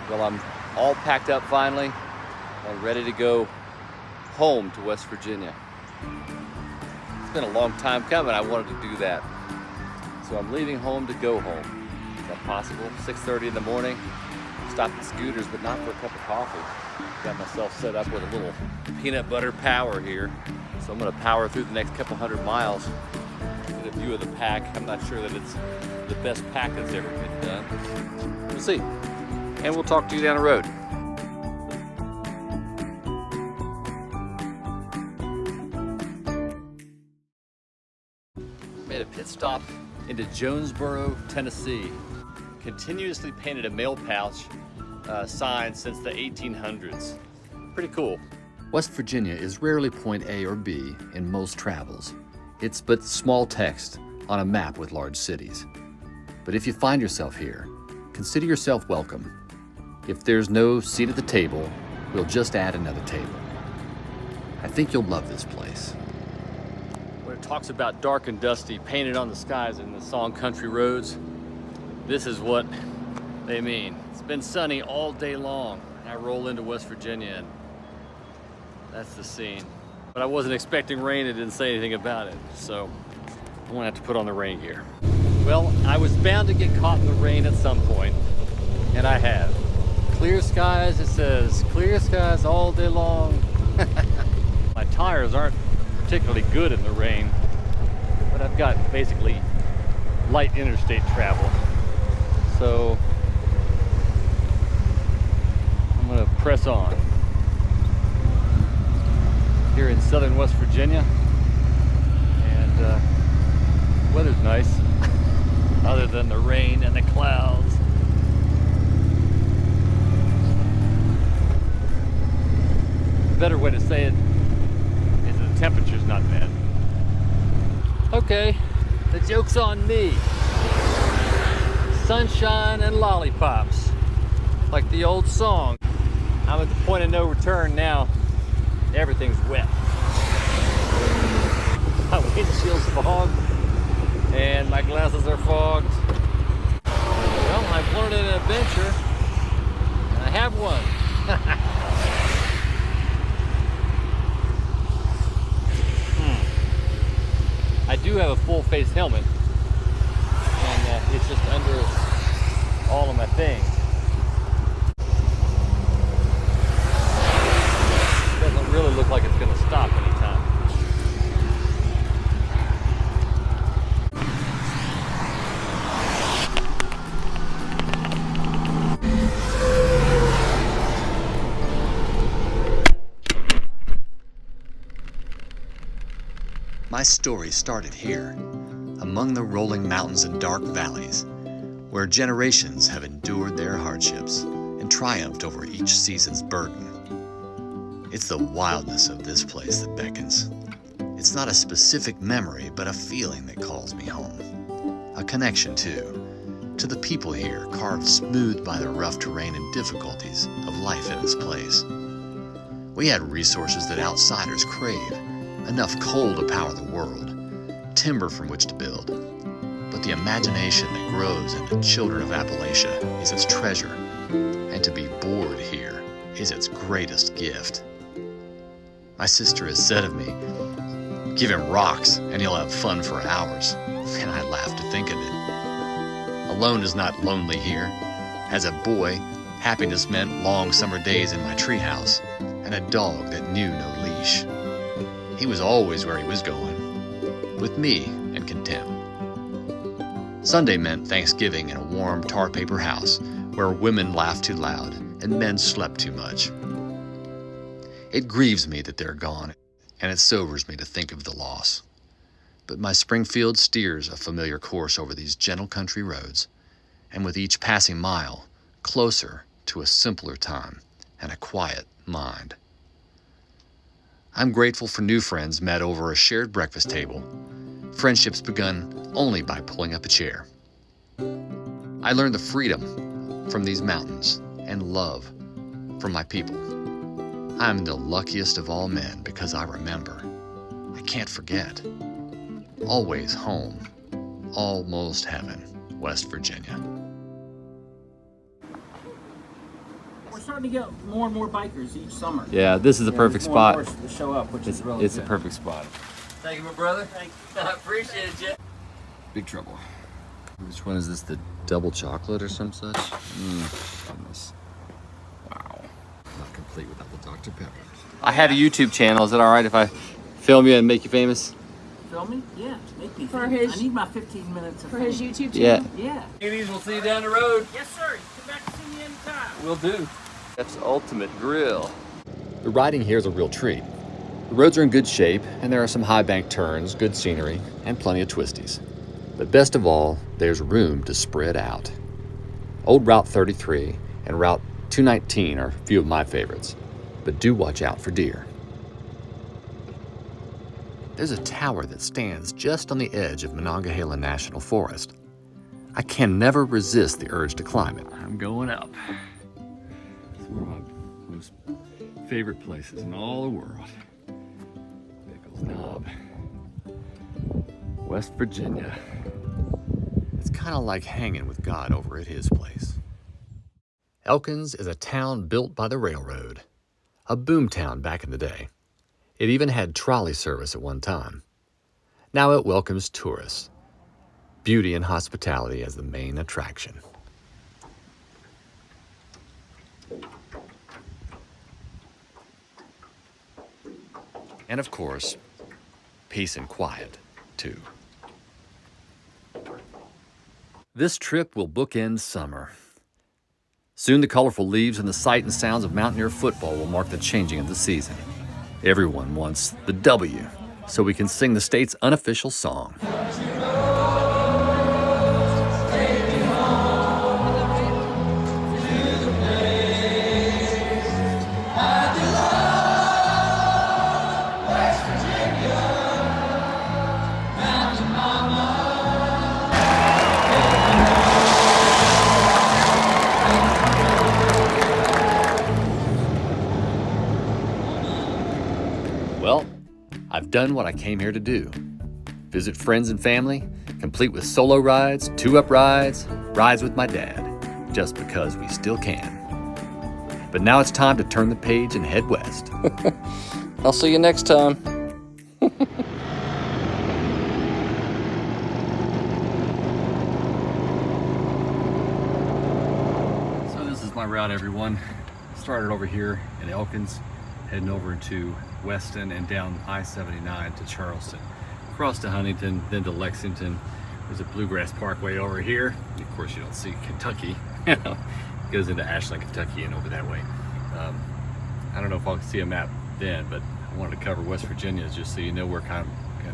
Well, I'm all packed up finally and ready to go home to West Virginia. It's been a long time coming. I wanted to do that. So I'm leaving home to go home. Is that possible? 6:30 in the morning. Stopped at Scooters, but not for a cup of coffee. Got myself set up with a little peanut butter power here. So I'm gonna power through the next couple hundred miles. Get a view of the pack. I'm not sure that it's the best pack that's ever been done. We'll see. And we'll talk to you down the road. Made a pit stop into Jonesboro, Tennessee. Continuously painted a mail pouch sign since the 1800s. Pretty cool. West Virginia is rarely point A or B in most travels. It's but small text on a map with large cities. But if you find yourself here, consider yourself welcome. If there's no seat at the table, we'll just add another table. I think you'll love this place. When it talks about dark and dusty painted on the skies in the song Country Roads, this is what they mean. It's been sunny all day long. I roll into West Virginia and that's the scene. But I wasn't expecting rain. It didn't say anything about it. So I'm gonna have to put on the rain gear. Well, I was bound to get caught in the rain at some point, and I have. Clear skies, it says, clear skies all day long. My tires aren't particularly good in the rain, but I've got basically light interstate travel. So I'm gonna press on. Here in southern West Virginia, and weather's nice, other than the rain and the clouds. A better way to say it is that the temperature's not bad. Okay, the joke's on me. Sunshine and lollipops, like the old song. I'm at the point of no return now. Everything's wet. My windshield's fogged and my glasses are fogged. Well, I've wanted an adventure and I have one. I do have a full face helmet and it's just under all of my things. Doesn't really look like it's going to stop anytime. My story started here, among the rolling mountains and dark valleys, where generations have endured their hardships and triumphed over each season's burden. It's the wildness of this place that beckons. It's not a specific memory, but a feeling that calls me home. A connection, too, to the people here, carved smooth by the rough terrain and difficulties of life in this place. We had resources that outsiders crave, enough coal to power the world, timber from which to build. But the imagination that grows in the children of Appalachia is its treasure, and to be bored here is its greatest gift. My sister has said of me, give him rocks and he'll have fun for hours. And I laugh to think of it. Alone is not lonely here. As a boy, happiness meant long summer days in my treehouse and a dog that knew no leash. He was always where he was going, with me and content. Sunday meant Thanksgiving in a warm tar paper house where women laughed too loud and men slept too much. It grieves me that they're gone, and it sobers me to think of the loss. But my Springfield steers a familiar course over these gentle country roads, and with each passing mile, closer to a simpler time and a quiet mind. I'm grateful for new friends met over a shared breakfast table, friendships begun only by pulling up a chair. I learned the freedom from these mountains and love from my people. I'm the luckiest of all men because I remember. I can't forget. Always home. Almost heaven, West Virginia. we're starting to get more and more bikers each summer. Yeah, this is a perfect spot. More to show up, which is really It's a good. perfect spot. Thank you, my brother. Thank I appreciate you. Big trouble. Which one is this? The double chocolate or some such? Goodness. Wow. Not complete without the Dr. Pepper. I have a YouTube channel. Is it all right if I film you and make you famous? Film me? Yeah, make me For famous. his- I need my 15 minutes of For his fame. YouTube Yeah. channel? Yeah. Ladies, we'll see you down the road. Yes, sir. Come back and see me anytime. We'll do. That's Ultimate Grill. The riding here is a real treat. The roads are in good shape, and there are some high bank turns, good scenery, and plenty of twisties. But best of all, there's room to spread out. Old Route 33 and Route 219 are a few of my favorites, but do watch out for deer. There's a tower that stands just on the edge of Monongahela National Forest. I can never resist the urge to climb it. I'm going up. It's one of my most favorite places in all the world. Pickles Knob, West Virginia. It's kind of like hanging with God over at his place. Elkins is a town built by the railroad, a boom town back in the day. It even had trolley service at one time. Now it welcomes tourists, beauty and hospitality as the main attraction. And of course, peace and quiet, too. This trip will bookend summer. Soon the colorful leaves and the sight and sounds of Mountaineer football will mark the changing of the season. Everyone wants the W, so we can sing the state's unofficial song. Well, I've done what I came here to do. Visit friends and family, complete with solo rides, two-up rides, rides with my dad, just because we still can. But now it's time to turn the page and head west. I'll see you next time. So this is my route, everyone. Started over here in Elkins, heading over to Weston and down I-79 to Charleston. Across to Huntington, then to Lexington. There's a Bluegrass Parkway over here. Of course, you don't see Kentucky. It goes into Ashland, Kentucky and over that way. I don't know if I'll see a map then, but I wanted to cover West Virginia just so you know where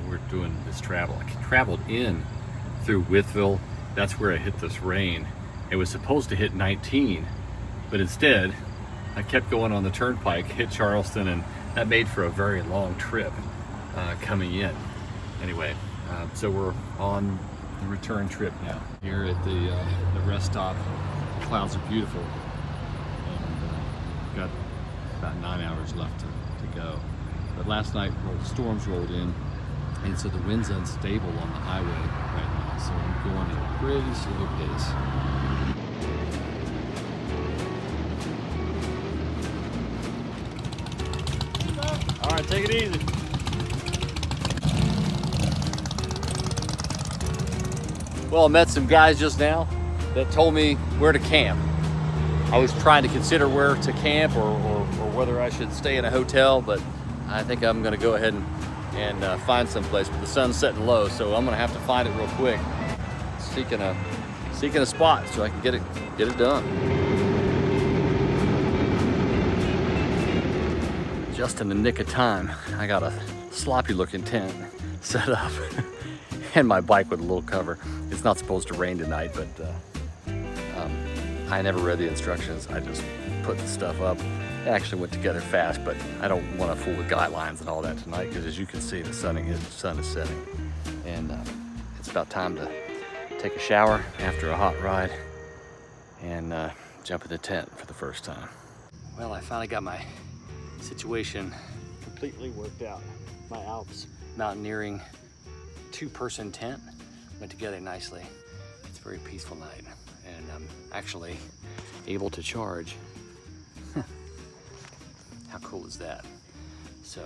we're doing this travel. I traveled in through Wytheville. That's where I hit this rain. It was supposed to hit 19, but instead I kept going on the turnpike, hit Charleston, and that made for a very long trip coming in. Anyway, so we're on the return trip now. Here at the rest stop, clouds are beautiful, and got about 9 hours left to go. But last night, storms rolled in, and so the wind's unstable on the highway right now, so I'm going at a pretty slow pace. All right, take it easy. Well, I met some guys just now that told me where to camp. I was trying to consider where to camp or whether I should stay in a hotel, but I think I'm gonna go ahead and find some place. But the sun's setting low, so I'm gonna have to find it real quick. Seeking a spot so I can get it done. Just in the nick of time, I got a sloppy looking tent set up and my bike with a little cover. It's not supposed to rain tonight, but I never read the instructions. I just put the stuff up. It actually went together fast, but I don't want to fool with guidelines and all that tonight because as you can see, the sun is setting. And it's about time to take a shower after a hot ride and jump in the tent for the first time. Well, I finally got my situation completely worked out. My Alps mountaineering 2-person tent went together nicely. It's a very peaceful night, and I'm actually able to charge cool is that? So,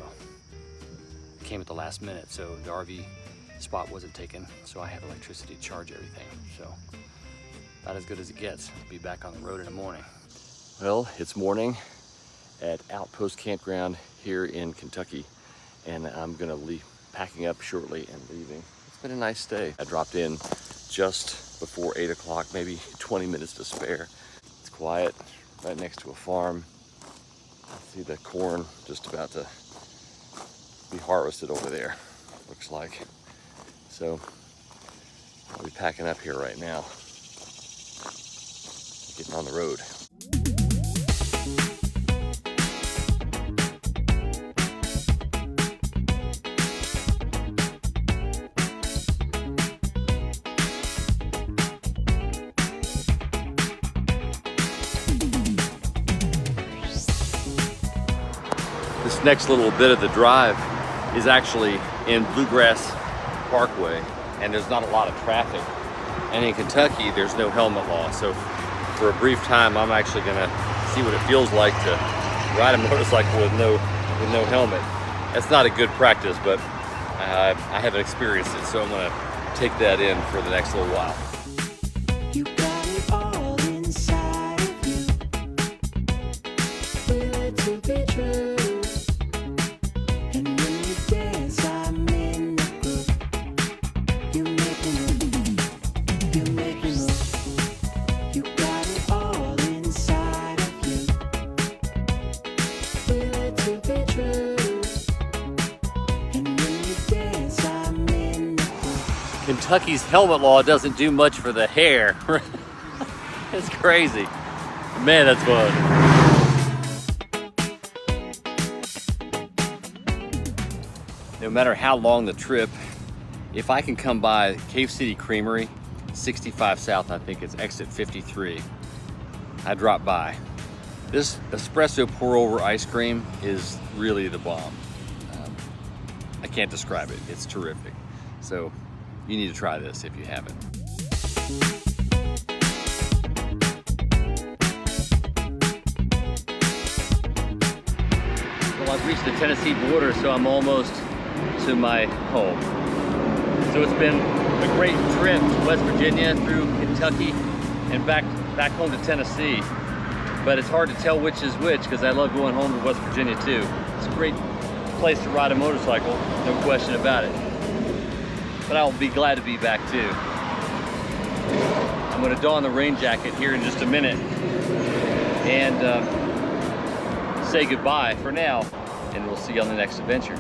came at the last minute, so the RV spot wasn't taken, so I have electricity to charge everything. So, about as good as it gets. Be back on the road in the morning. Well, it's morning at Outpost Campground here in Kentucky, and I'm gonna leave, packing up shortly and leaving. It's been a nice day. I dropped in just before 8 o'clock, maybe 20 minutes to spare. It's quiet, right next to a farm. I see the corn just about to be harvested over there, looks like. So I'll be packing up here right now, getting on the road. This next little bit of the drive is actually in Bluegrass Parkway, and there's not a lot of traffic. And in Kentucky, there's no helmet law. So for a brief time, I'm actually gonna see what it feels like to ride a motorcycle with no helmet. That's not a good practice, but I haven't experienced it, so I'm gonna take that in for the next little while. You got it all inside of you. Feel it to be true. And when you dance, I'm in the groove. You make me move. You make me move. You got it all inside of you. Feel it to be true. And when you dance, I'm in the groove. Kentucky's helmet law doesn't do much for the hair. It's crazy. Man, that's fun. No matter how long the trip, if I can come by Cave City Creamery, 65 South, I think it's exit 53, I drop by. This espresso pour over ice cream is really the bomb. I can't describe it, it's terrific. So you need to try this if you haven't. Well, I've reached the Tennessee border, so I'm almost to my home. So it's been a great trip to West Virginia, through Kentucky, and back home to Tennessee. But it's hard to tell which is which, because I love going home to West Virginia too. It's a great place to ride a motorcycle, no question about it. But I'll be glad to be back too. I'm gonna don the rain jacket here in just a minute and say goodbye for now, and we'll see you on the next adventure.